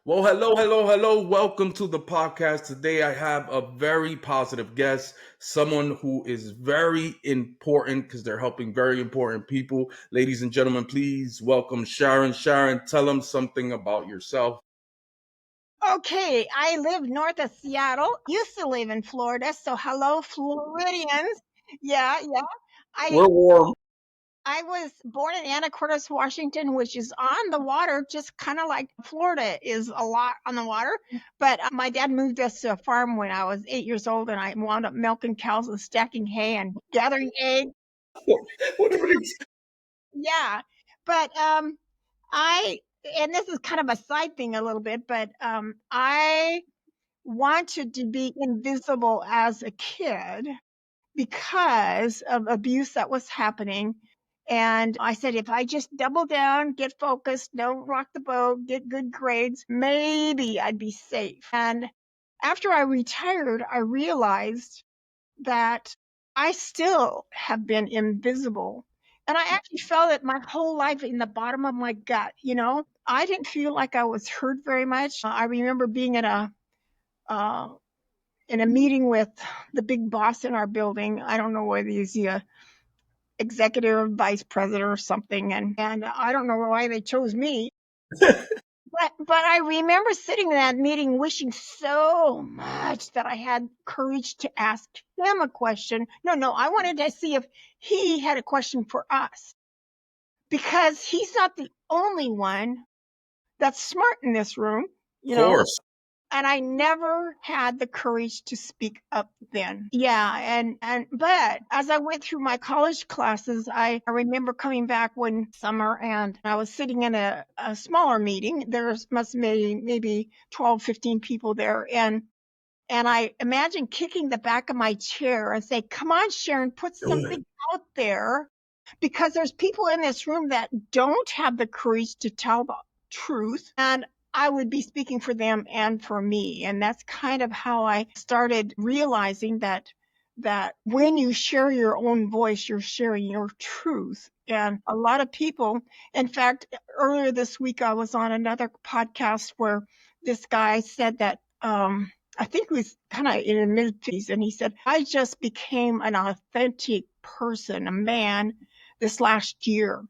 Well, hello, hello, hello. Welcome to the podcast. Today I have a very positive guest, someone who is very important because they're helping very important people. Ladies and gentlemen, please welcome Sharon. Sharon, tell them something about yourself. Okay, I live north of Seattle. Used to live in Florida, so hello, Floridians. Yeah. I We're warm. I was born in Anacortes, Washington, which is on the water, just kind of like Florida is a lot on the water. But my dad moved us to a farm when I was 8 years old, and I wound up milking cows and stacking hay and gathering eggs. Whatever it is. Yeah, but I and this is kind of a side thing a little bit, but I wanted to be invisible as a kid because of abuse that was happening. And I said, if I just double down, get focused, don't rock the boat, get good grades, maybe I'd be safe. And after I retired, I realized that I still have been invisible. And I actually felt it my whole life in the bottom of my gut. I didn't feel like I was heard very much. I remember being uh, in a meeting with the big boss in our building. I don't know whether he's the executive vice president or something, and I don't know why they chose me. But I remember sitting in that meeting wishing so much that I had courage to ask him a question. No, I wanted to see if he had a question for us because he's not the only one that's smart in this room, Of you know. course. And I never had the courage to speak up then. Yeah, and but as I went through my college classes, I remember coming back one summer and I was sitting in a smaller meeting. There must be maybe 12, 15 people there, and I imagine kicking the back of my chair and say, "Come on, Sharon, put Do it. something out there." Because there's people in this room that don't have the courage to tell the truth. And I would be speaking for them and for me. And that's kind of how I started realizing that when you share your own voice, you're sharing your truth. And a lot of people, in fact, earlier this week, I was on another podcast where this guy said that, I think he was kind of in his mid 50s, and he said, I just became an authentic person, a man this last year.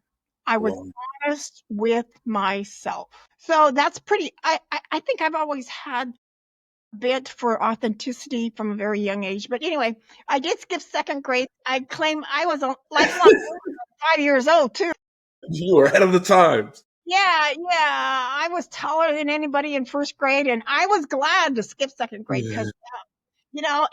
I was Well, honest with myself. So that's pretty, I think I've always had a bit for authenticity from a very young age. But anyway, I did skip second grade. I claim I was a lifelong learner at 5 years old, too. you were ahead of the times. Yeah. I was taller than anybody in first grade, and I was glad to skip second grade because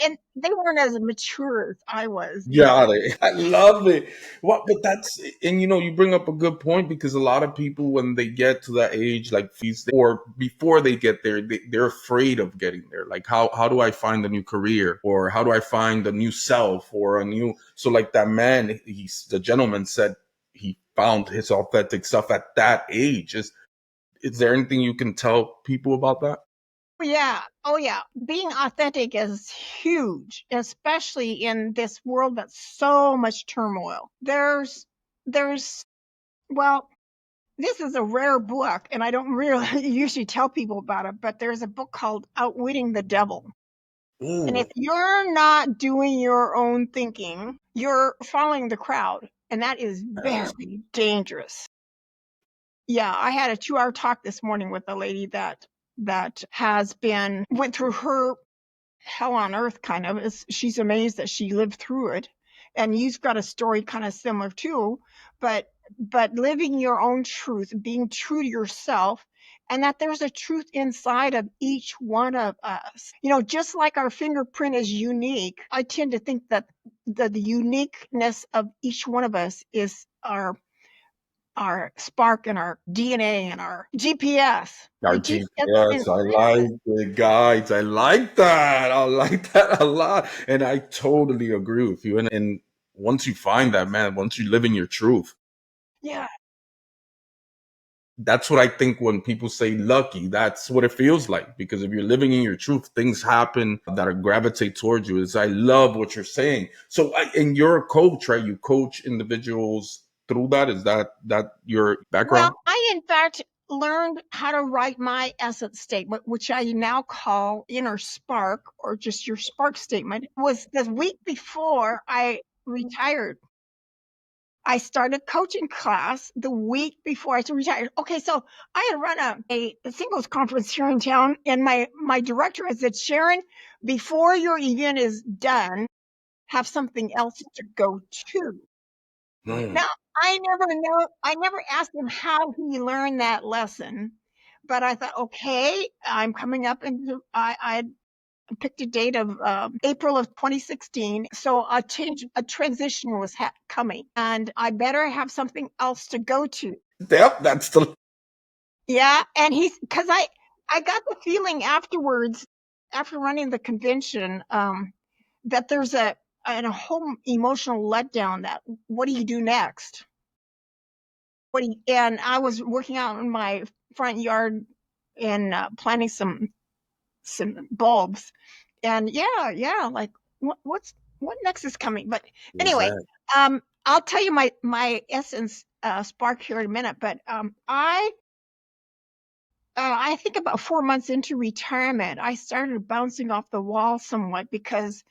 and they weren't as mature as I was. Got it. I love it. What, but that's, and you bring up a good point because a lot of people, when they get to that age, like or before they get there, they're afraid of getting there. Like, how do I find a new career, or how do I find a new self, or a new? So, like that man, the gentleman said he found his authentic self at that age. Is there anything you can tell people about that? Oh yeah. Being authentic is huge, especially in this world that's so much turmoil. There's well, this is a rare book, and I don't really usually tell people about it, but there's a book called Outwitting the Devil. And Ooh, if you're not doing your own thinking, you're following the crowd, and that is yes. very dangerous. Yeah, I had a 2-hour talk this morning with a lady that has been went through her hell on earth kind of. She's amazed that she lived through it. And you've got a story kind of similar too, but living your own truth, being true to yourself, and that there's a truth inside of each one of us. Just like our fingerprint is unique, I tend to think that the uniqueness of each one of us is our spark and our DNA and our GPS. Our The GPS is GPS, I inside of like us. it, guys. I like that. I like that a lot. And I totally agree with you. And once you find that, man, once you live in your truth, Yeah. that's what I think when people say lucky, that's what it feels like. Because if you're living in your truth, things happen that are gravitate towards you. Is I love what you're saying. So, and you're a coach, right? You coach individuals through that. Is that your Well, background? I in fact learned how to write my essence statement, which I now call inner spark or just your spark statement, was the week before I retired. I started coaching class the week before I retired. Okay, so I had run a singles conference here in town, and my director had said, Sharon, before your event is done, have something else to go to. Mm. Now, I never asked him how he learned that lesson, but I thought, okay, I'm coming up into, I picked a date of April of 2016. So a transition was coming, and I better have something else to go to. Yep, that's the Yeah, and because I got the feeling afterwards, after running the convention, that there's a whole emotional letdown. That what do you do next? And I was working out in my front yard and planting some bulbs, and yeah, like what next is coming. But anyway, exact. I'll tell you my essence spark here in a minute. But I think about 4 months into retirement, I started bouncing off the wall somewhat because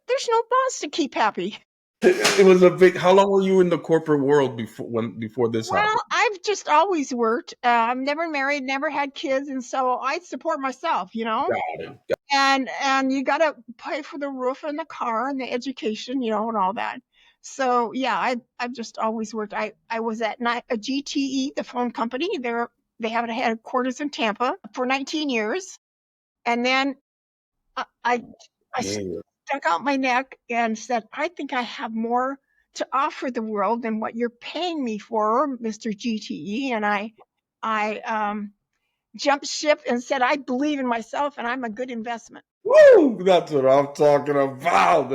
there's no boss to keep happy. It was a big. How long were you in the corporate world before this happened? Well, I've just always worked. I'm never married, never had kids, and so I support myself. Got it. And you got to pay for the roof and the car and the education, and all that. So yeah, I've just always worked. I was at a GTE, the phone company. They have a headquarters in Tampa for 19 years, and then I I, I Yeah. stuck out my neck and said, I think I have more to offer the world than what you're paying me for, Mr. GTE. And I jumped ship and said, I believe in myself and I'm a good investment. Woo! That's what I'm talking about.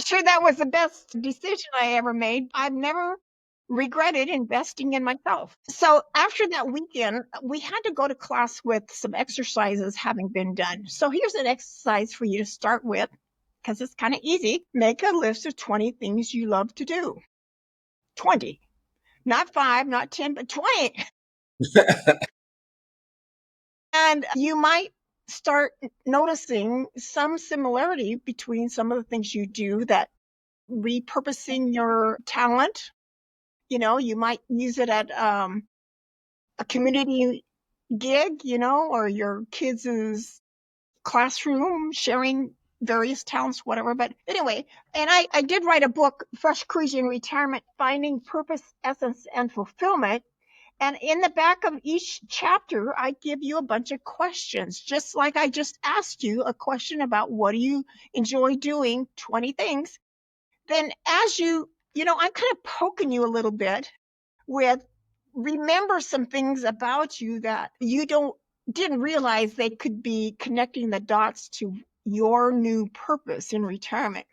Sure, that was the best decision I ever made. I've never regretted investing in myself. So after that weekend, we had to go to class with some exercises having been done. So here's an exercise for you to start with because it's kind of easy. Make a list of 20 things you love to do. 20, not five, not 10, but 20. And you might start noticing some similarity between some of the things you do, that repurposing your talent. You might use it at a community gig, or your kids' classroom, sharing various talents, whatever. But anyway, and I did write a book, Fresh Crews in Retirement, Finding Purpose, Essence, and Fulfillment. And in the back of each chapter, I give you a bunch of questions, just like I just asked you a question about what do you enjoy doing, 20 things. Then as I'm kind of poking you a little bit with, remember some things about you that you didn't realize they could be connecting the dots to your new purpose in retirement.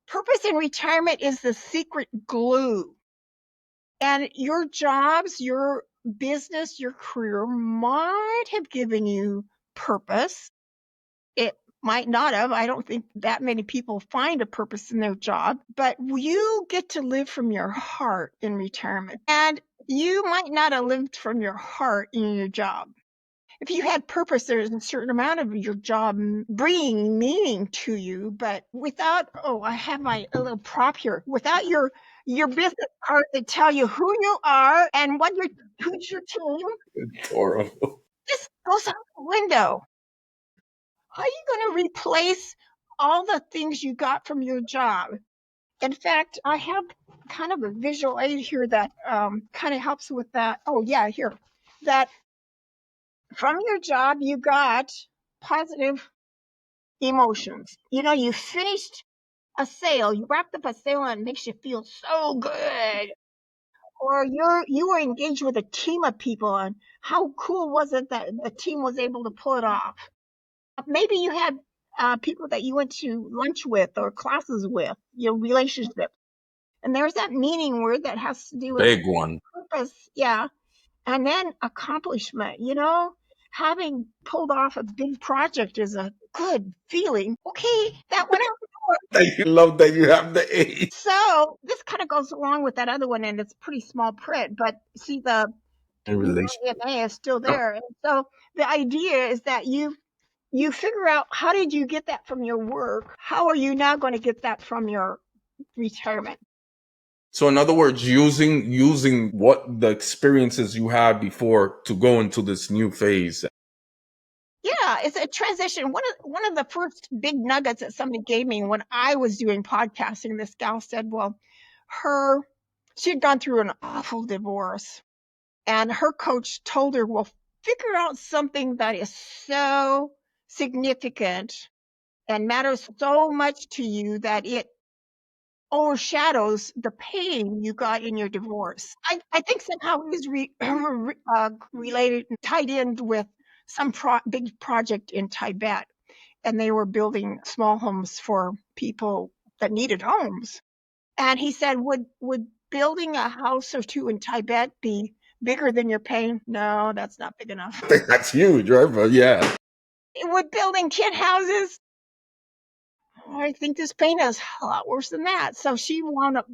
Purpose in retirement is the secret glue. And your jobs, your business, your career might have given you purpose. It might not have. I don't think that many people find a purpose in their job, but you get to live from your heart in retirement. And you might not have lived from your heart in your job. If you had purpose, there's a certain amount of your job bringing meaning to you. But without, oh, I have my a little prop here. Without your business card to tell you who you are and who's your team, It's horrible. this goes out the window. How are you going to replace all the things you got from your job? In fact, I have kind of a visual aid here that kind of helps with that. Oh, yeah, here. That from your job, you got positive emotions. You finished a sale, you wrapped up a sale and it makes you feel so good. Or you were engaged with a team of people, and how cool was it that the team was able to pull it off? Maybe you had people that you went to lunch with or classes with, your relationship. And there's that meaning word that has to do with Big one. purpose. Yeah. And then accomplishment, having pulled off a big project is a good feeling. Okay, that went out. I love that you have the age. So this kind of goes along with that other one, and it's pretty small print, but see In the relation. DNA is still No. there. And so the idea is that you figure out, how did you get that from your work? How are you now going to get that from your retirement? So in other words, using what the experiences you had before to go into this new phase. Yeah, it's a transition. One of the first big nuggets that somebody gave me when I was doing podcasting, this gal said, well, her she had gone through an awful divorce, and her coach told her, well, figure out something that is so significant and matters so much to you that it overshadows the pain you got in your divorce. I think somehow it was related, tied in with some big project in Tibet, and they were building small homes for people that needed homes. And he said, would building a house or two in Tibet be bigger than your pain? No, that's not big enough. I think that's huge, right? But yeah. Would building 10 houses? I think this pain is a lot worse than that. So she wound up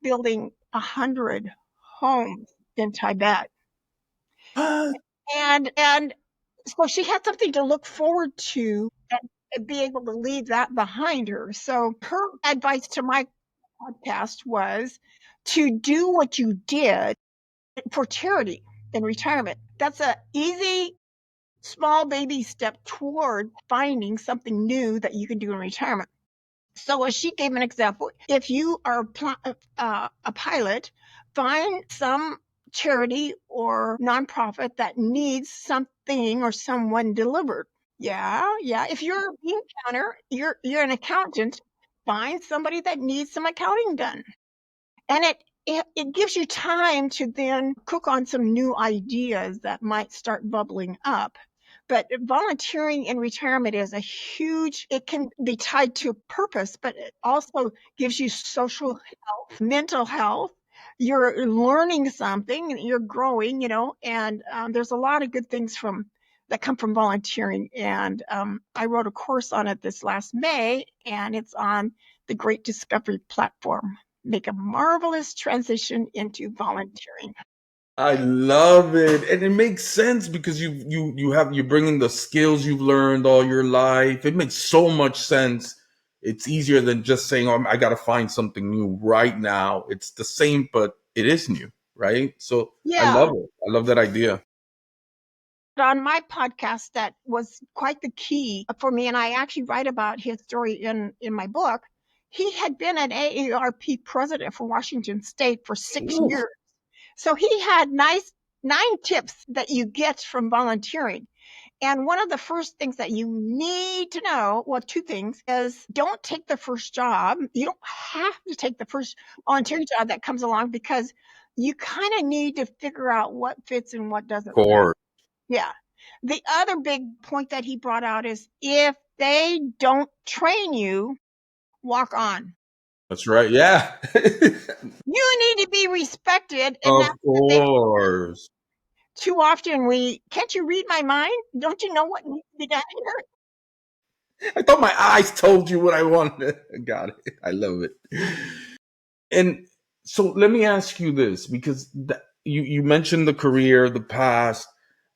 building 100 homes in Tibet. And so she had something to look forward to and be able to leave that behind her. So her advice to my podcast was to do what you did for charity in retirement. That's a easy small baby step toward finding something new that you can do in retirement. So as she gave an example, if you are a pilot, find some charity or nonprofit that needs something or someone delivered. Yeah, yeah. If you're a bean counter, you're an accountant, find somebody that needs some accounting done. And it gives you time to then cook on some new ideas that might start bubbling up. But volunteering in retirement is a huge, it can be tied to purpose, but it also gives you social health, mental health. You're learning something, you're growing, and there's a lot of good things that come from volunteering. And I wrote a course on it this last May, and it's on the Great Discovery platform. Make a marvelous transition into volunteering. I love it, and it makes sense because you're bringing the skills you've learned all your life. It makes so much sense. It's easier than just saying, "Oh, I got to find something new right now." It's the same, but it is new, right? So I Yeah. love it. I love that idea. On my podcast, that was quite the key for me, and I actually write about his story in my book. He had been an AARP president for Washington State for 6 years. Ooh, So he had nice 9 tips that you get from volunteering. And one of the first things that you need to know, well, 2 things, is don't take the first job. You don't have to take the first volunteering job that comes along, because you kind of need to figure out what fits and what of doesn't fit. course, Yeah. The other big point that he brought out is, if they don't train you, walk on. that's right. Yeah, You need to be respected, and of that's the thing. course. Too often we can't you read my mind? Don't you know what needs to be done here? I thought my eyes told you what I wanted. Got it. I love it. And so let me ask you this, because you mentioned the career, the past,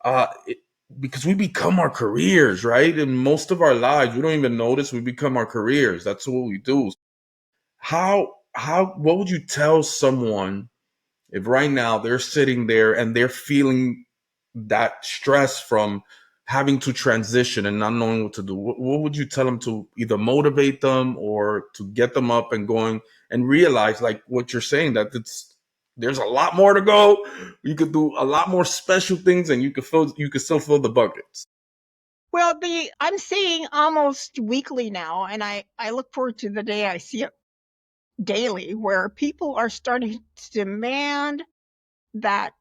uh, it, because we become our careers, right? In most of our lives, we don't even notice we become our careers. That's what we do. What would you tell someone if right now they're sitting there and they're feeling that stress from having to transition and not knowing what to do? What would you tell them to either motivate them or to get them up and going and realize, like what you're saying, that there's a lot more to go. You could do a lot more special things, and you could still fill the buckets. Well, I'm seeing almost weekly now, and I look forward to the day I see it daily, where people are starting to demand that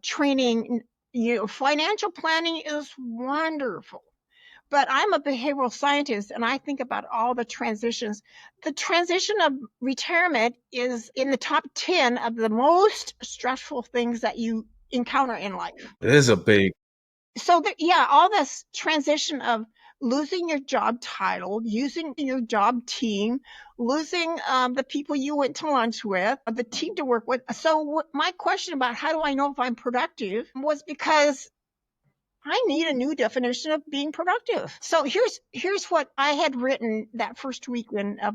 training. Financial planning is wonderful, but I'm a behavioral scientist, and I think about all the transitions. The transition of retirement is in the top 10 of the most stressful things that you encounter in life. It is a big. So, yeah, all this transition of losing your job title, using your job team, losing the people you went to lunch with, the team to work with. So my question about how do I know if I'm productive was because I need a new definition of being productive. So here's what I had written that first week in a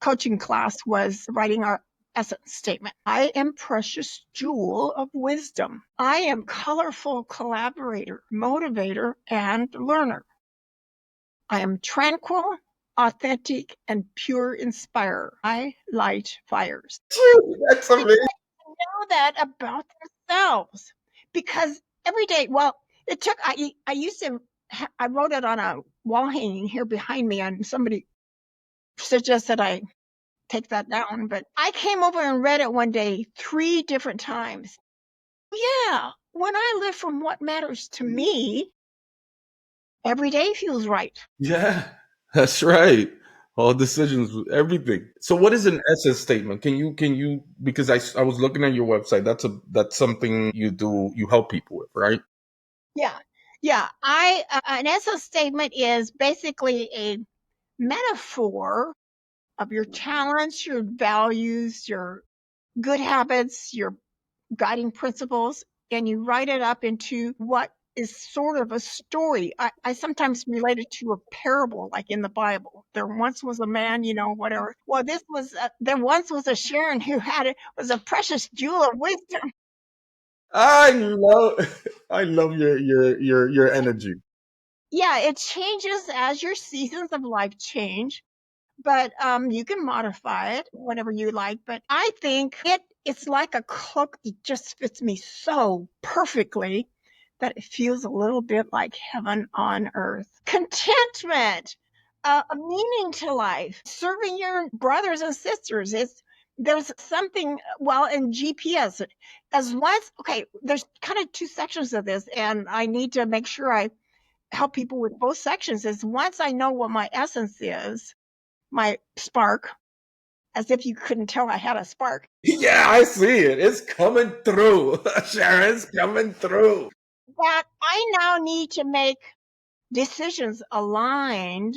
coaching class was writing our essence statement. I am precious jewel of wisdom. I am colorful collaborator, motivator, and learner. I am tranquil, authentic, and pure inspirer. I light fires. That's People amazing. know that about themselves because every day, well, it took, I used to, I wrote it on a wall hanging here behind me, and somebody suggested I take that down, but I came over and read it one day 3 different times. Yeah, when I live from what matters to me, every day feels right. Yeah, that's right. All decisions, everything. So, what is an essence statement? Can you? Because I was looking at your website. That's something you do. You help people with, right? Yeah. Yeah, I an essence statement is basically a metaphor of your talents, your values, your good habits, your guiding principles, and you write it up into what is sort of a story. I sometimes relate it to a parable, like in the Bible. There once was a man, whatever. Well, there once was a Sharon who was a precious jewel of wisdom. I love, I love your energy. Yeah, it changes as your seasons of life change, but you can modify it whenever you like. But I think it's like a cloak that just fits me so perfectly that it feels a little bit like heaven on earth. Contentment, a meaning to life, serving your brothers and sisters. There's something, well, in GPS as once, okay, there's kind of 2 sections of this, and I need to make sure I help people with both sections. Is once I know what my essence is, my spark, as if you couldn't tell I had a spark, Yeah, I see it. It's coming through. Sharon's coming through. that I now need to make decisions aligned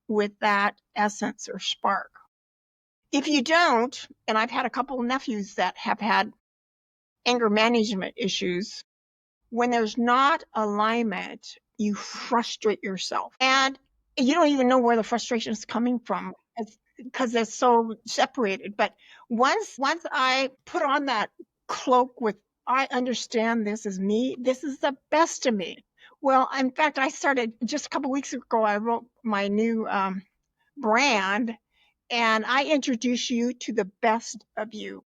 with that essence or spark. If you don't, and I've had a couple of nephews that have had anger management issues, when there's not alignment, you frustrate yourself. And you don't even know where the frustration is coming from because they're so separated. But once I put on that cloak with I understand this is me, this is the best of me. Well, in fact, I started just a couple weeks ago, I wrote my new brand, and I introduce you to the best of you.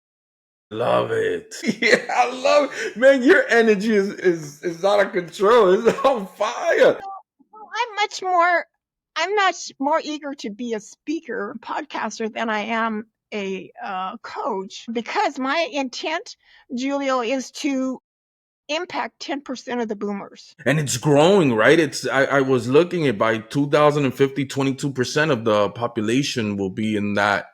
Love it. Yeah, I love it. Man, your energy is out of control. It's on fire. I'm much more I'm much more eager to be a speaker, podcaster than I am a coach because my intent, Julio, is to impact 10% of the boomers. And it's growing, right? I was looking at by 2050, 22% of the population will be in that.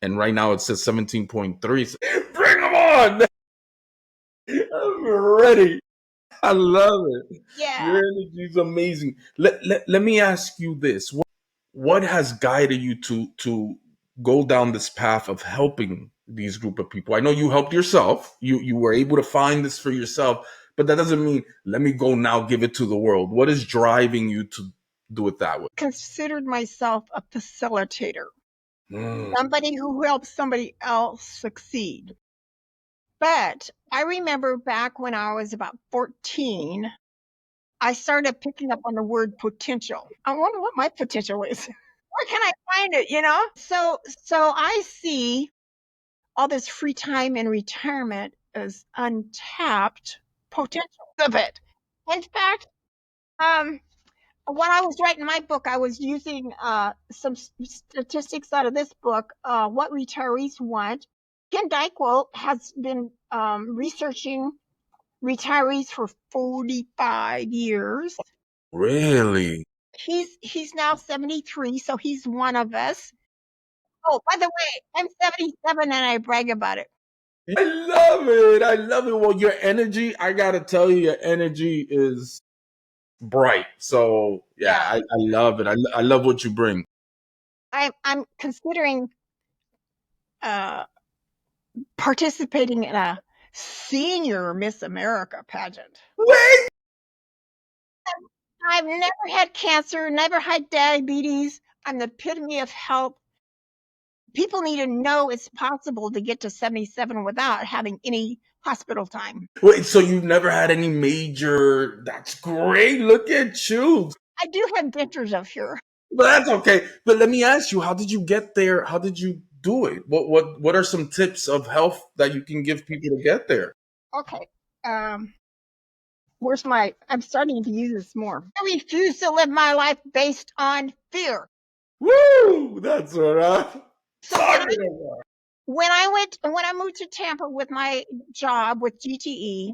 And right now it says 17.3. So bring them on. I'm ready. I love it. Your Yeah. energy is amazing. Let me ask you this. What has guided you to go down this path of helping these group of people? I know you helped yourself. You were able to find this for yourself, but that doesn't mean let me go now give it to the world. What is driving you to do it that way? Considered myself a facilitator, Mm. somebody who helps somebody else succeed. But I remember back when I was about 14, I started picking up on the word potential. I wonder what my potential is. Where can I find it, So I see all this free time in retirement as untapped potential of it. In fact, um, when I was writing my book, I was using some statistics out of this book, What Retirees Want. Ken Dykewell has been researching retirees for 45 years. Really? He's now 73, so he's one of us. Oh, by the way, I'm 77 and I brag about it. I love it. I love it. Well, your energy, I gotta tell you, your energy is bright. So yeah, Yeah. I love it. I love what you bring. I'm considering uh, participating in a senior Miss America pageant. Wait, I've never had cancer, never had diabetes. I'm the epitome of health. People need to know it's possible to get to 77 without having any hospital time. wait. So you've never had any major? That's great. Look at you. I do have dentures up here. But that's okay. But let me ask you, how did you get there? How did you do it? What are some tips of health that you can give people to get there? Okay. Um, where's my? I'm starting to use this more. I refuse to live my life based on fear. Woo! That's what I'm So when I talking about. when I moved to Tampa with my job with GTE,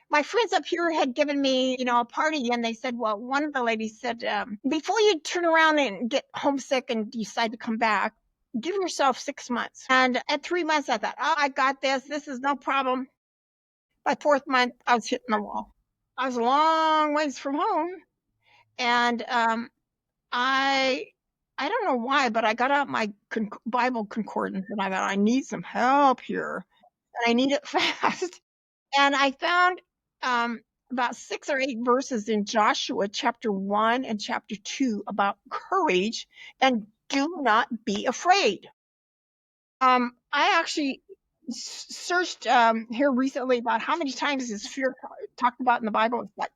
my friends up here had given me, a party, and they said, well, one of the ladies said, before you turn around and get homesick and decide to come back, give yourself 6 months. And at 3 months, I thought, oh, I got this. This is no problem. By fourth month, I was hitting the wall. I was a long ways from home, and I I don't know why, but I got out my Bible concordance, and I thought I need some help here, and I need it fast. And I found um, about 6 or 8 verses in Joshua chapter 1 and chapter 2 about courage and do not be afraid. I actually searched here recently about how many times is fear talked about in the Bible. It's like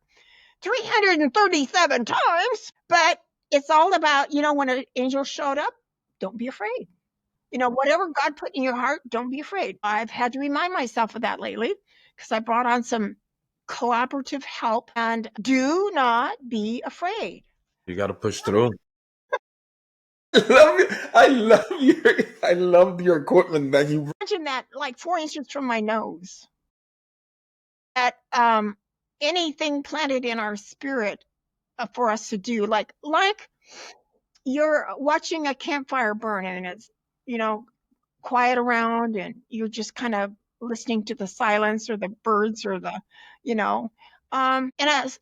337 times, but it's all about, when an angel showed up, don't be afraid. Whatever God put in your heart, don't be afraid. I've had to remind myself of that lately because I brought on some collaborative help, and do not be afraid. You got to push through. I love your equipment that you. Imagine that, like 4 inches from my nose, that anything planted in our spirit for us to do, like you're watching a campfire burn and it's, you know, quiet around and you're just kind of listening to the silence or the birds or the, you know, and as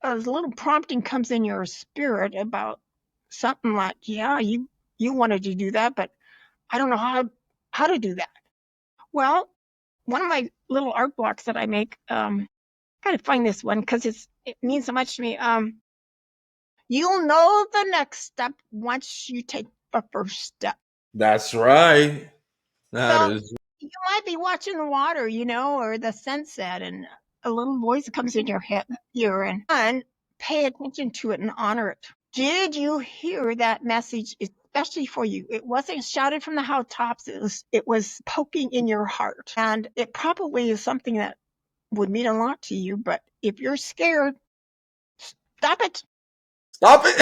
a little prompting comes in your spirit about something like, yeah, you wanted to do that, but I don't know how to do that. Well, one of my little art blocks that I make, gotta find this one because it means so much to me. You'll know the next step once you take the first step. That's right. That So is. you might be watching the water, or the sunset, and a little voice comes in your head, and pay attention to it and honor it. Did you hear that message, especially for you? It wasn't shouted from the housetops. It was poking in your heart, and it probably is something that would mean a lot to you. But if you're scared, stop it. Stop it.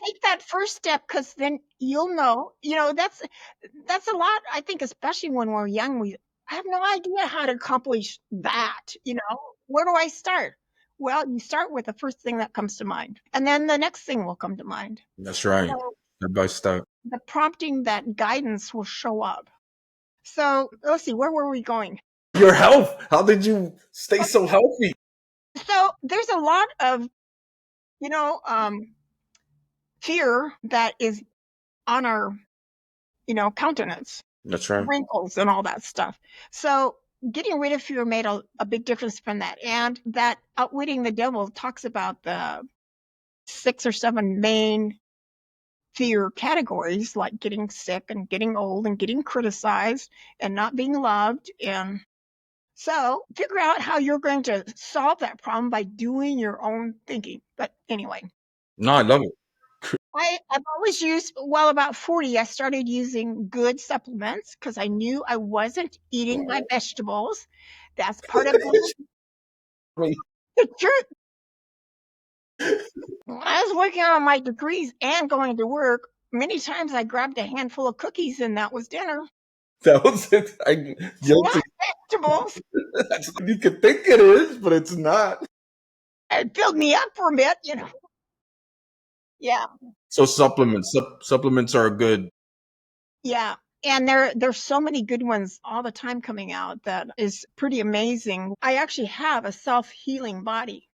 Take that first step because then you'll know. That's a lot. I think, especially when we're young, we I have no idea how to accomplish that. Where do I start? Well, you start with the first thing that comes to mind, and then the next thing will come to mind. That's right. So Step by step. the prompting, that guidance will show up. So let's see, where were we going? Your health. How did you stay so healthy? So there's a lot of you know fear that is on our countenance, That's right. wrinkles and all that stuff. So getting rid of fear made a big difference from that. And that Outwitting the Devil talks about the 6 or 7 main fear categories, like getting sick and getting old and getting criticized and not being loved. And so figure out how you're going to solve that problem by doing your own thinking. But anyway, No, I love it. I've always used, well, about 40, I started using good supplements because I knew I wasn't eating my vegetables. That's part of the truth. When I was working on my degrees and going to work, many times I grabbed a handful of cookies and that was dinner. That was it. It's not Guilty. vegetables. You could think it is, but it's not. It filled me up for a bit. Yeah, So supplements. Supplements are good. yeah. And there's so many good ones all the time coming out that is pretty amazing. I actually have a self-healing body.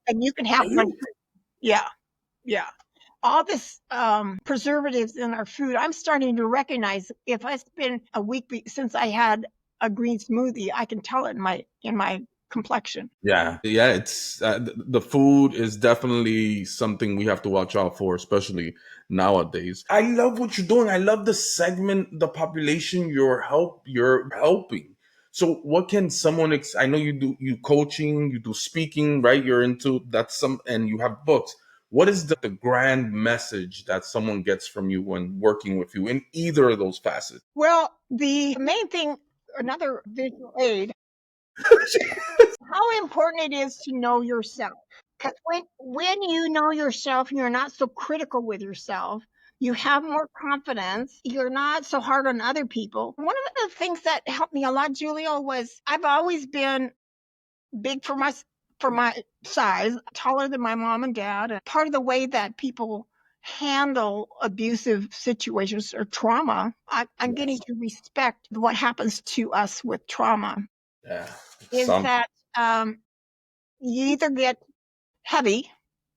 and you can have one. Yeah, yeah. All this preservatives in our food, I'm starting to recognize if it's been a week since I had a green smoothie, I can tell it in my complexion. Yeah, it's the food is definitely something we have to watch out for, especially nowadays. I love what you're doing. I love the segment, the population you're helping. So what can someone I know you do you coaching, you do speaking, right? You're into that some and you have books. What is the grand message that someone gets from you when working with you in either of those facets? Well, the main thing, another visual aid, how important it is to know yourself. Because when you know yourself, you're not so critical with yourself. You have more confidence. You're not so hard on other people. One of the things that helped me a lot, Julio, was I've always been big for my size, taller than my mom and dad. And part of the way that people handle abusive situations or trauma, I'm getting Yes. to respect what happens to us with trauma. Yeah. Is Some that you either get heavy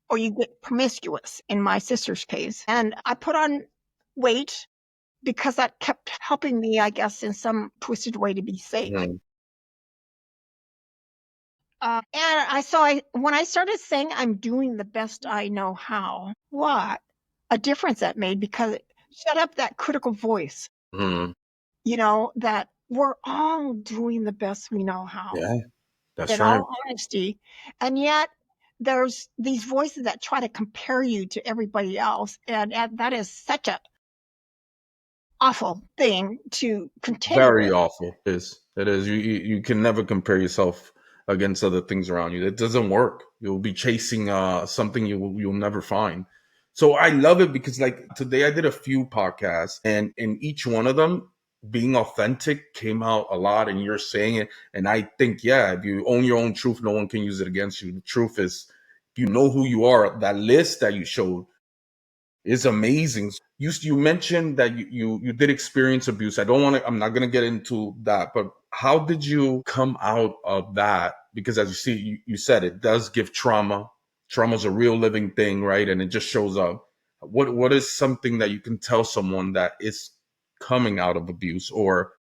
or you get promiscuous in my sister's case. And I put on weight because that kept helping me, I guess, in some twisted way to be safe. Mhm. And when I started saying I'm doing the best I know how, what a difference that made because it shut up that critical voice, Mhm. that we're all doing the best we know how, Yeah, that's in right. all honesty. And yet there's these voices that try to compare you to everybody else. And that is such a awful thing to continue Very with. awful. It is. You can never compare yourself against other things around you. It doesn't work. You'll be chasing something you'll never find. So I love it because like today I did a few podcasts and in each one of them being authentic came out a lot and you're saying it and I think yeah, if you own your own truth, no one can use it against you. The truth is you know who you are. That list that you showed is amazing. You mentioned that you did experience abuse. I'm not gonna get into that, but how did you come out of that? Because as you see, you said it does give trauma. Trauma's a real living thing, right? And it just shows up. What is something that you can tell someone that is coming out of abuse or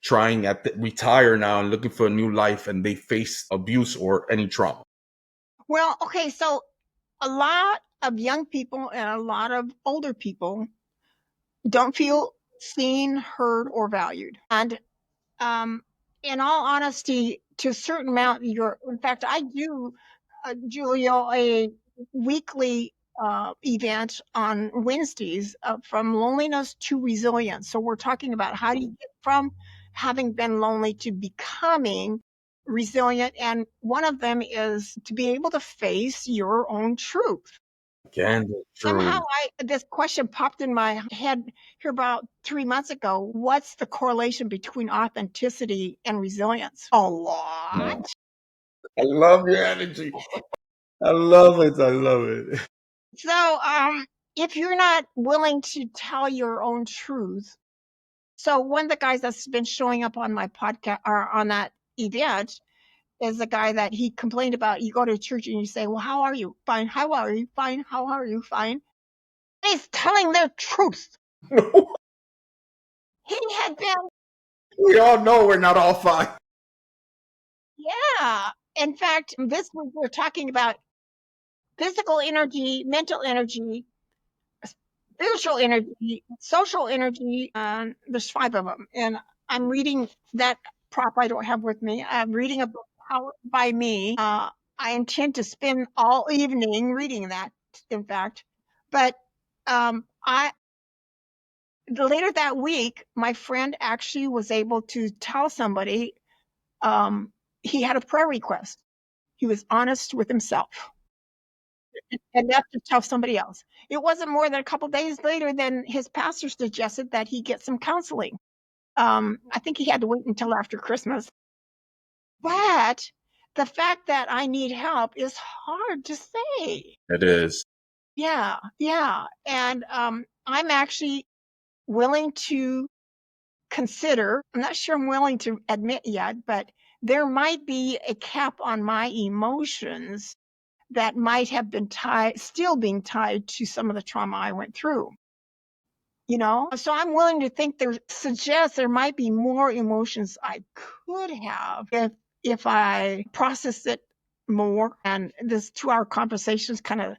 trying retire now and looking for a new life and they face abuse or any trauma? Well, okay, so a lot of young people and a lot of older people don't feel seen, heard, or valued. And um, in all honesty, to a certain amount, in fact, I do, Julio, a weekly event on Wednesdays from loneliness to resilience. So we're talking about how do you get from having been lonely to becoming resilient. And one of them is to be able to face your own truth. Again, Somehow true. this question popped in my head here about 3 months ago. What's the correlation between authenticity and resilience? A lot. No. I love your energy. I love it. I love it. So, if you're not willing to tell your own truth, so one of the guys that's been showing up on my podcast or on that event is a guy that he complained about. You go to church and you say, "Well, how are you? Fine. How are you? Fine. How are you? Fine." He's telling the truth. He had been, We all know we're not all fine. yeah. In fact, this week we're talking about physical energy, mental energy, spiritual energy, social energy. There's 5 of them, and I'm reading that prop I don't have with me. I'm reading a book Powered by Me. I intend to spend all evening reading that. In fact, but I later that week, my friend actually was able to tell somebody he had a prayer request. He was honest with himself enough to tell somebody else. It wasn't more than a couple days later than his pastor suggested that he get some counseling. I think he had to wait until after Christmas. But the fact that I need help is hard to say. It is. Yeah, yeah. And I'm actually willing to consider, I'm not sure I'm willing to admit yet, but there might be a cap on my emotions that might have been still being tied to some of the trauma I went through. So I'm willing to think suggest there might be more emotions I could have if I process it more. And this 2-hour conversations kind of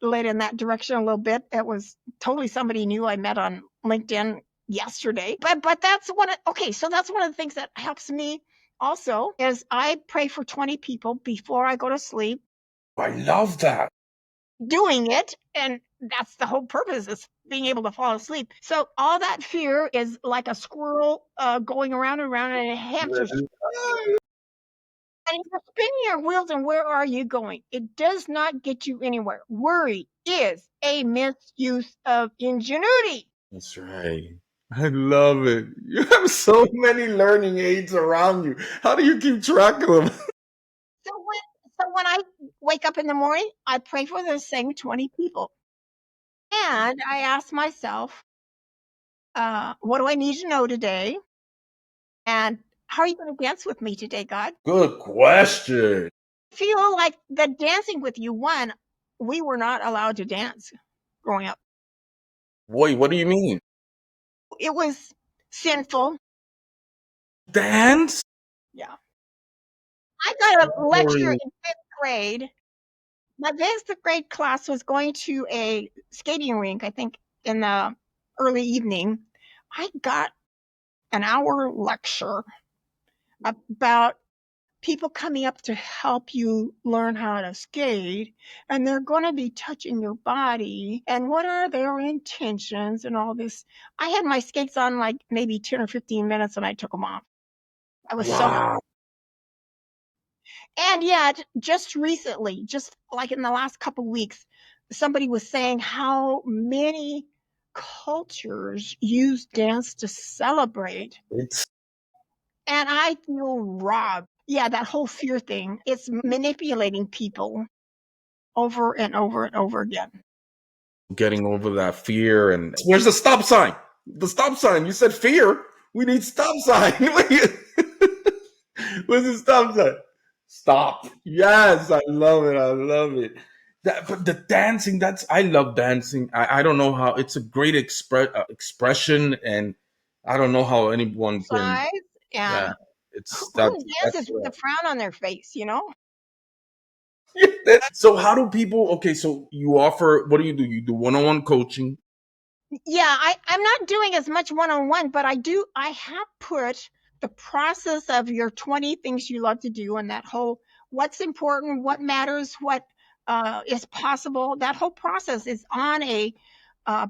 led in that direction a little bit. It was totally somebody new I met on LinkedIn yesterday. But so that's one of the things that helps me also is I pray for 20 people before I go to sleep. I love that. Doing it, and that's the whole purpose, is being able to fall asleep. So all that fear is like a squirrel going around and around in a hamster. And you're spinning your wheels, and where are you going? It does not get you anywhere. Worry is a misuse of ingenuity. That's right. I love it. You have so many learning aids around you. How do you keep track of them? So when I wake up in the morning, I pray for the same 20 people. And I ask myself, what do I need to know today? And how are you going to dance with me today, God? Good question. Feel like the dancing with you, one, we were not allowed to dance growing up. Wait, what do you mean? It was sinful. Dance? Yeah. I got a lecture Boring. in fifth grade. My fifth grade class was going to a skating rink, I think, in the early evening. I got an hour lecture about people coming up to help you learn how to skate, and they're going to be touching your body, and what are their intentions and all this. I had my skates on like maybe 10 or 15 minutes, and I took them off. I was so, Wow. and yet just recently, just like in the last couple of weeks, somebody was saying how many cultures use dance to celebrate, It's and I feel robbed. Yeah, that whole fear thing, it's manipulating people over and over and over again. getting over that fear. And where's the stop sign? The stop sign. You said fear. We need stop sign. Where's the stop sign? Stop. Yes, I love it. I love it. But the dancing, I love dancing. I don't know how, it's a great expression, and I don't know how anyone can, Size, yeah, and it's who that's dances with a frown on their face? so how do people, okay, so you offer, what do? You do one-on-one coaching. Yeah, I'm not doing as much one-on-one, but I have put the process of your 20 things you love to do, and that whole what's important, what matters, what is possible, that whole process is on a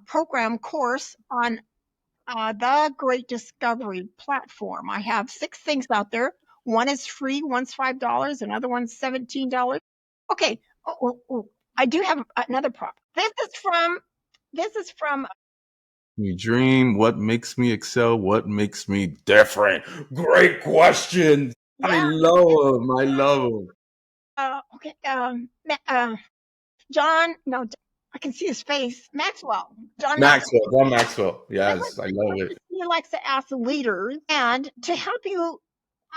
program course on the Great Discovery platform. I have 6 things out there. One is free, one's $5, another one's $17. Okay. I do have another prop. This is from You dream. What makes me excel? What makes me different? Great question. I yeah. love them. I love them. Okay. John. No, I can see his face. Maxwell. John Maxwell. Maxwell. John Maxwell. I Yes, I love like it. he likes to ask leaders, and to help you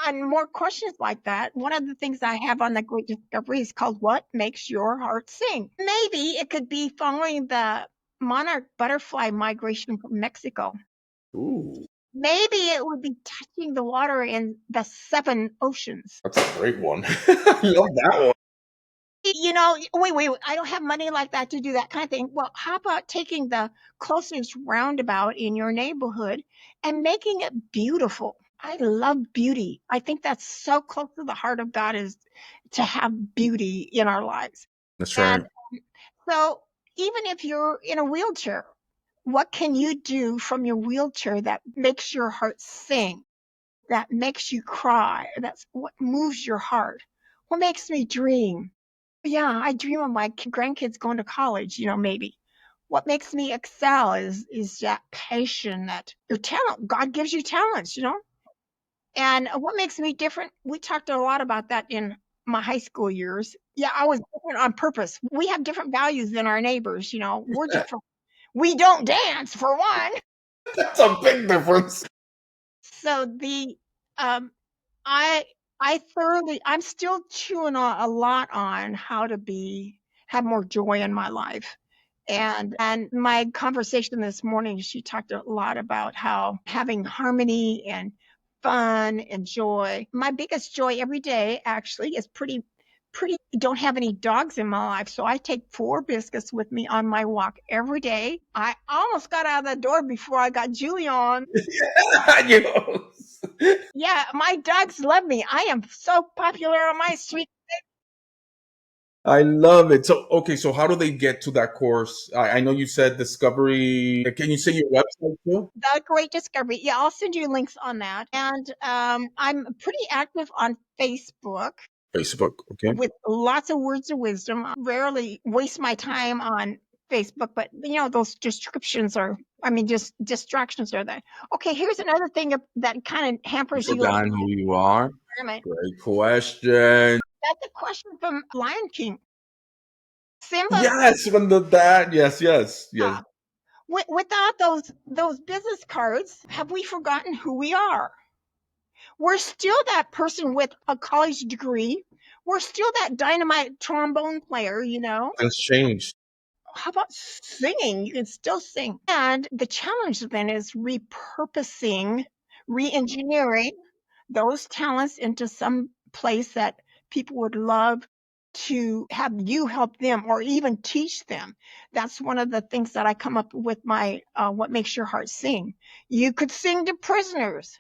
on more questions like that, one of the things I have on the Great Discovery is called What Makes Your Heart Sing? Maybe it could be following the monarch butterfly migration from Mexico. Ooh, Maybe it would be touching the water in the 7 oceans. that's a great one. I love that one. Wait, I don't have money like that to do that kind of thing. Well, how about taking the closest roundabout in your neighborhood and making it beautiful? I love beauty. I think that's so close to the heart of God, is to have beauty in our lives. That's And right. so even if you're in a wheelchair, what can you do from your wheelchair that makes your heart sing, that makes you cry? That's what moves your heart. What makes me dream? Yeah, I dream of my grandkids going to college, maybe. What makes me excel is that passion, that your talent. God gives you talents. And what makes me different? We talked a lot about that in my high school years. Yeah, I was different on purpose. We have different values than our neighbors. We're different. We don't dance, for one. That's a big difference. So the um I I'm still chewing on a lot on how to have more joy in my life. And my conversation this morning, she talked a lot about how having harmony and fun and joy. My biggest joy every day actually is pretty don't have any dogs in my life, so I take 4 biscuits with me on my walk every day. I almost got out of the door before I got Julie on. You know? Yeah, my dogs love me. I am so popular on my street. I love it. So, okay, so how do they get to that course? I know you said Discovery. Can you say your website too? The Great Discovery. Yeah, I'll send you links on that. And I'm pretty active on Facebook Facebook. Okay. with lots of words of wisdom. I rarely waste my time on Facebook, but those just distractions are there. Okay, here's another thing that kind of You hampers you a little forgotten who you are? bit. Great question. That's a question from Lion King. Simba, Yes, when the dad. Yes, yes, yes. without those business cards, have we forgotten who we are? We're still that person with a college degree. We're still that dynamite trombone player. Things changed. How about singing? You can still sing. And the challenge then is repurposing, re-engineering those talents into some place that people would love to have you help them or even teach them. That's one of the things that I come up with my What Makes Your Heart Sing. You could sing to prisoners.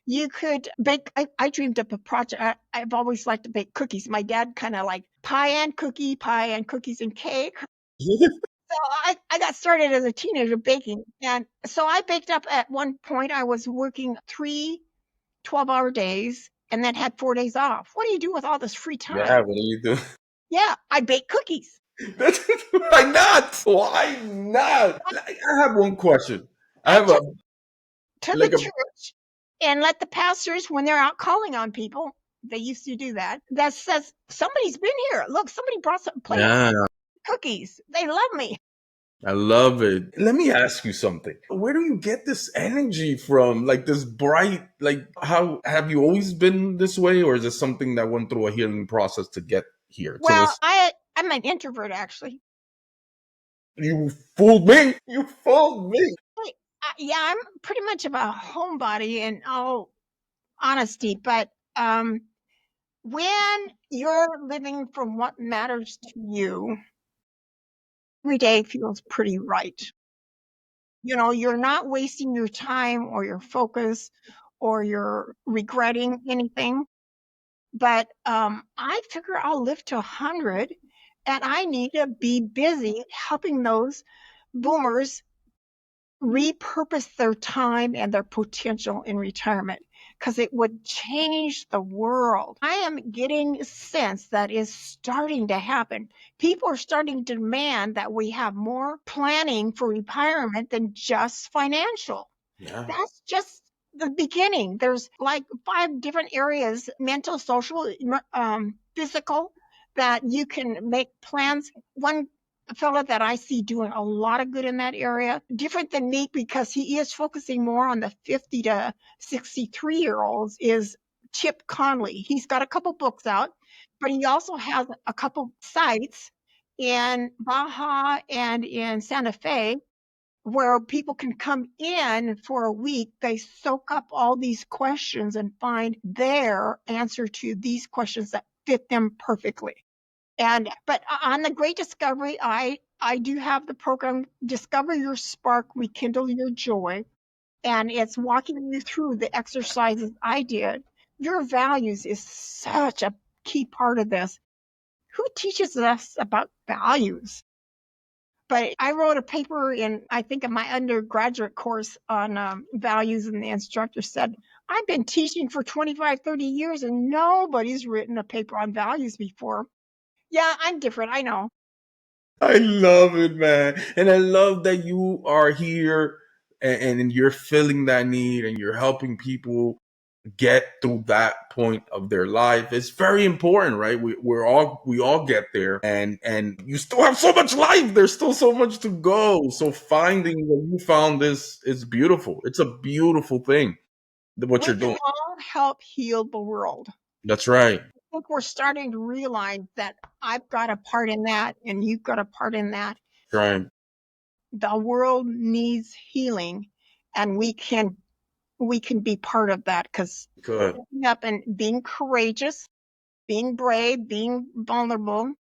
You could bake. I dreamed up a project. I've always liked to bake cookies. My dad kind of like pie and cookies and cake. So I got started as a teenager baking. And so I baked up at one point. I was working 3 12-hour days and then had 4 days off. What do you do with all this free Yeah, time? what do you do? Yeah, I bake cookies. Why not? Why not? I have one question. I I have a took to the like a church and let the pastors, when they're out calling on people, they used to do that. That says, somebody's been here. Look, somebody brought some plate of yeah. cookies. They love me. I love it. Let me ask you something. Where do you get this energy from? Like this bright, like how have you always been this way, or is it something that went through a healing process to get here to Well, this? I'm an introvert actually. You fooled me. You fooled me. Yeah, I'm pretty much of a homebody in all honesty, but when you're living from what matters to you, every day feels pretty right. You're not wasting your time or your focus or you're regretting anything. But I figure I'll live to 100 and I need to be busy helping those boomers repurpose their time and their potential in retirement because it would change the world. I am getting a sense that is starting to happen. People are starting to demand that we have more planning for retirement than just financial. Yeah. That's just the beginning. There's like 5 different areas: mental, social, physical, that you can make plans. One fella that I see doing a lot of good in that area, different than me because he is focusing more on the 50 to 63 year olds, is Chip Conley. He's got a couple books out, but he also has a couple sites in Baja and in Santa Fe where people can come in for a week. They soak up all these questions and find their answer to these questions that fit them perfectly. And but on the Great Discovery, I do have the program Discover Your Spark, Rekindle Your Joy, and it's walking you through the exercises I did. Your values is such a key part of this. Who teaches us about values? But I wrote a paper I think, in my undergraduate course on values, and the instructor said, I've been teaching for 25, 30 years, and nobody's written a paper on values before. Yeah, I'm different. I know. I love it, man. And I love that you are here and you're filling that need and you're helping people get through that point of their life. It's very important, right? We all get there, and you still have so much life. There's still so much to go. So finding what you found is beautiful. It's a beautiful thing what We you're can doing. all help heal the world. That's right. I think we're starting to realize that I've got a part in that and you've got a part in that. Right. The world needs healing, and we can be part of that, because Good. stepping up and being courageous, being brave, being vulnerable,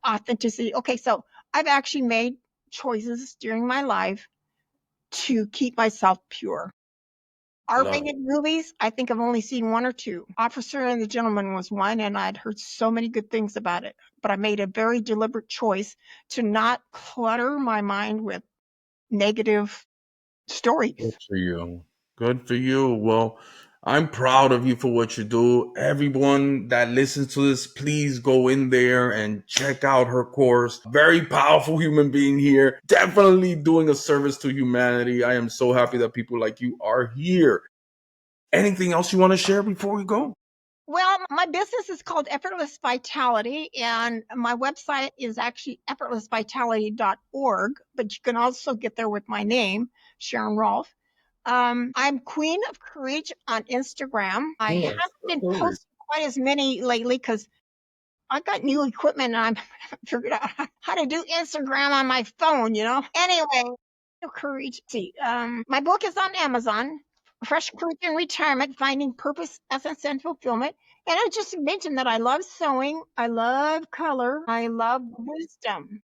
authenticity. Okay, so I've actually made choices during my life to keep myself pure. Love it. R-rated movies, I think I've only seen one or two. Officer and the Gentleman was one, and I'd heard so many good things about it. But I made a very deliberate choice to not clutter my mind with negative Good stories. for you. Good for you. Well, I'm proud of you for what you do. Everyone that listens to this, please go in there and check out her course. Very powerful human being here. Definitely doing a service to humanity. I am so happy that people like you are here. Anything else you want to share before we go? Well, my business is called Effortless Vitality, and my website is actually effortlessvitality.org, but you can also get there with my name, Sharon Rolph. I'm Queen of Courage on Instagram. I Oh, haven't been absolutely. posting quite as many lately because I got new equipment and I'm figured out how to do Instagram on my phone. Anyway, courage. See, my book is on Amazon. Fresh Courage in Retirement: Finding Purpose, Essence, and Fulfillment. And I just mentioned that I love sewing, I love color, I love wisdom.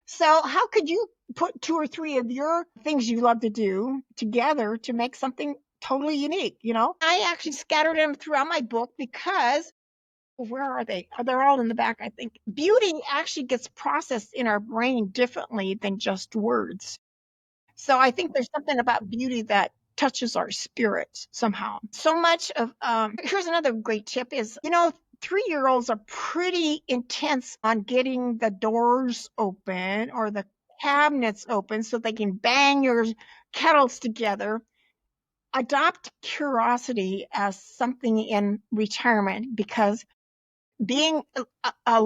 So, how could you put two or three of your things you love to do together to make something totally unique? I actually scattered them throughout my book because where are they? They're all in the back, I think. Beauty actually gets processed in our brain differently than just words. So I think there's something about beauty that touches our spirits somehow. So much of here's another great tip is, 3-year-olds are pretty intense on getting the doors open or the cabinets open so they can bang your kettles together. Adopt curiosity as something in retirement, because being a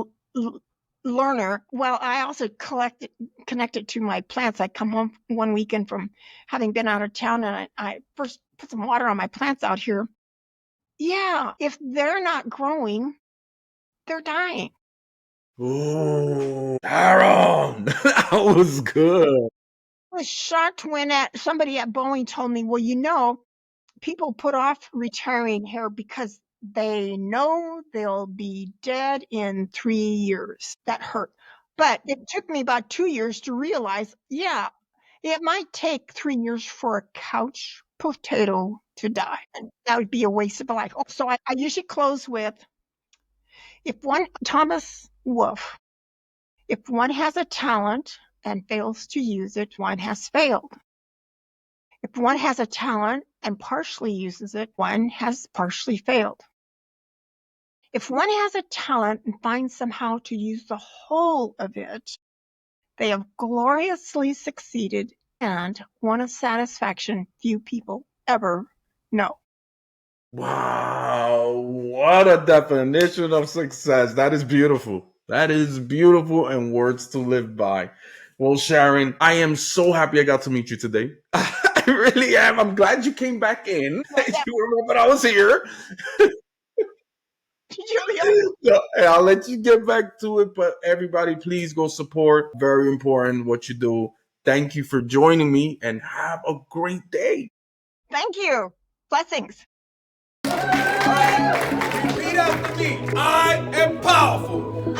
learner, well, I also connected to my plants. I come home one weekend from having been out of town, and I first put some water on my plants out here. Yeah, if they're not growing, they're dying. Ooh, Sharon, that was good. I was shocked when somebody at Boeing told me, well, people put off retiring here because they know they'll be dead in 3 years. That hurt. But it took me about 2 years to realize, yeah, it might take 3 years for a couch potato to die. And that would be a waste of a life. So I usually close with, Thomas Wolfe, if one has a talent and fails to use it, one has failed. If one has a talent and partially uses it, one has partially failed. If one has a talent and finds somehow to use the whole of it, they have gloriously succeeded and won a satisfaction few people ever know. Wow, what a definition of success. That is beautiful. That is beautiful and words to live by. Well, Sharon, I am so happy I got to meet you today. I really am. I'm glad you came back in. Well, that, You remember I was here. Julia, So, and I'll let you get back to it. But everybody, please go support. Very important what you do. Thank you for joining me and have a great day. thank you. Blessings. Repeat after me. I am powerful.